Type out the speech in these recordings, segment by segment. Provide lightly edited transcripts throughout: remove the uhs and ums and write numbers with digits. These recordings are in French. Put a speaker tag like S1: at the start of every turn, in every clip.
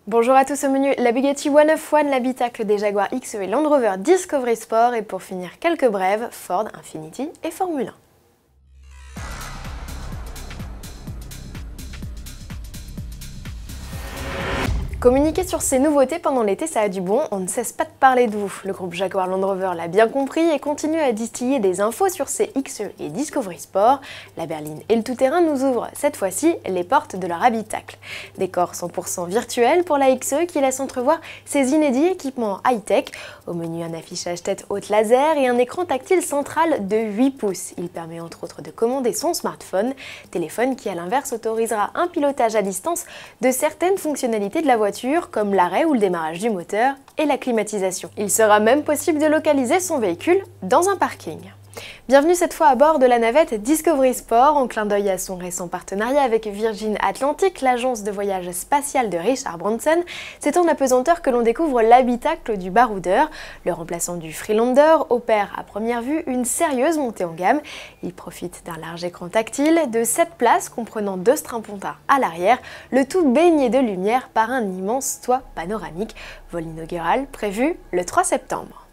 S1: Bonjour à tous, au menu la Bugatti 191, l'habitacle des Jaguar XE et Land Rover Discovery Sport et pour finir quelques brèves, Ford, Infiniti et Formule 1. Communiquer sur ces nouveautés pendant l'été, ça a du bon, on ne cesse pas de parler de vous. Le groupe Jaguar Land Rover l'a bien compris et continue à distiller des infos sur ses XE et Discovery Sport. La berline et le tout-terrain nous ouvrent cette fois-ci les portes de leur habitacle. Décor 100% virtuel pour la XE qui laisse entrevoir ses inédits équipements high-tech. Au menu, un affichage tête haute laser et un écran tactile central de 8 pouces. Il permet entre autres de commander son smartphone, téléphone qui à l'inverse autorisera un pilotage à distance de certaines fonctionnalités de la voiture comme l'arrêt ou le démarrage du moteur et la climatisation. Il sera même possible de localiser son véhicule dans un parking. Bienvenue cette fois à bord de la navette Discovery Sport, en clin d'œil à son récent partenariat avec Virgin Atlantic, l'agence de voyage spatiale de Richard Branson. C'est en apesanteur que l'on découvre l'habitacle du baroudeur. Le remplaçant du Freelander opère à première vue une sérieuse montée en gamme. Il profite d'un large écran tactile de 7 places comprenant 2 strapontins à l'arrière, le tout baigné de lumière par un immense toit panoramique. Vol inaugural prévu le 3 septembre.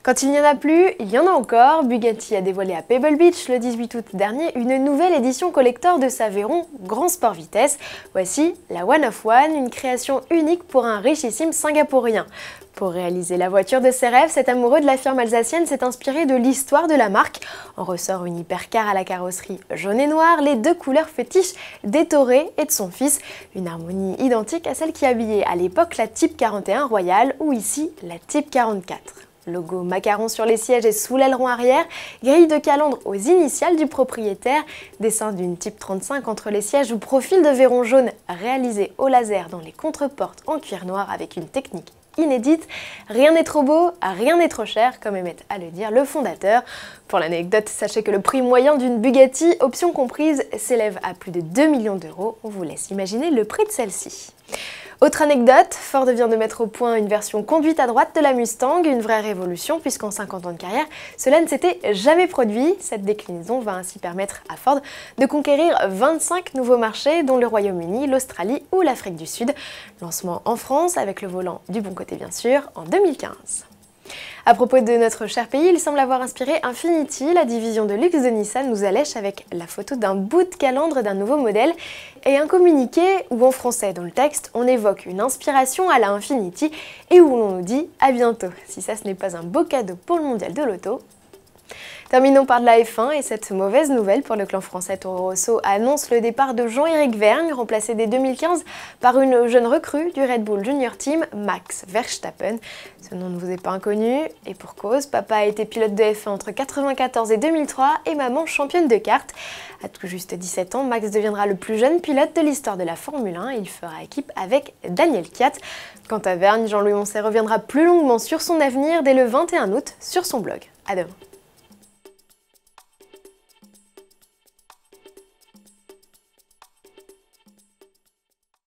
S1: Quand il n'y en a plus, il y en a encore. Bugatti a dévoilé à Pebble Beach le 18 août dernier une nouvelle édition collector de sa Veyron Grand Sport Vitesse. Voici la 191, une création unique pour un richissime singapourien. Pour réaliser la voiture de ses rêves, cet amoureux de la firme alsacienne s'est inspiré de l'histoire de la marque. On ressort une hypercar à la carrosserie jaune et noire, les deux couleurs fétiches d'Ettore et de son fils. Une harmonie identique à celle qui habillait à l'époque la Type 41 Royale ou ici la Type 44. Logo macaron sur les sièges et sous l'aileron arrière, grille de calandre aux initiales du propriétaire, dessin d'une Type 35 entre les sièges ou profil de Veyron jaune réalisé au laser dans les contreportes en cuir noir avec une technique inédite. Rien n'est trop beau, rien n'est trop cher, comme aimait à le dire le fondateur. Pour l'anecdote, sachez que le prix moyen d'une Bugatti, option comprise, s'élève à plus de 2 millions d'euros. On vous laisse imaginer le prix de celle-ci. Autre anecdote, Ford vient de mettre au point une version conduite à droite de la Mustang, une vraie révolution puisqu'en 50 ans de carrière, cela ne s'était jamais produit. Cette déclinaison va ainsi permettre à Ford de conquérir 25 nouveaux marchés dont le Royaume-Uni, l'Australie ou l'Afrique du Sud. Lancement en France avec le volant du bon côté bien sûr en 2015. À propos de notre cher pays, il semble avoir inspiré Infiniti, la division de luxe de Nissan nous allèche avec la photo d'un bout de calandre d'un nouveau modèle et un communiqué où en français dans le texte on évoque une inspiration à la Infiniti et où l'on nous dit à bientôt. Si ça ce n'est pas un beau cadeau pour le mondial de l'auto. Terminons par de la F1 et cette mauvaise nouvelle pour le clan français Toro Rosso annonce le départ de Jean-Éric Vergne, remplacé dès 2015 par une jeune recrue du Red Bull Junior Team, Max Verstappen. Ce nom ne vous est pas inconnu et pour cause, papa a été pilote de F1 entre 1994 et 2003 et maman championne de kart. À tout juste 17 ans, Max deviendra le plus jeune pilote de l'histoire de la Formule 1 et il fera équipe avec Daniel Kiat. Quant à Vergne, Jean-Louis Moncey reviendra plus longuement sur son avenir dès le 21 août sur son blog. À demain.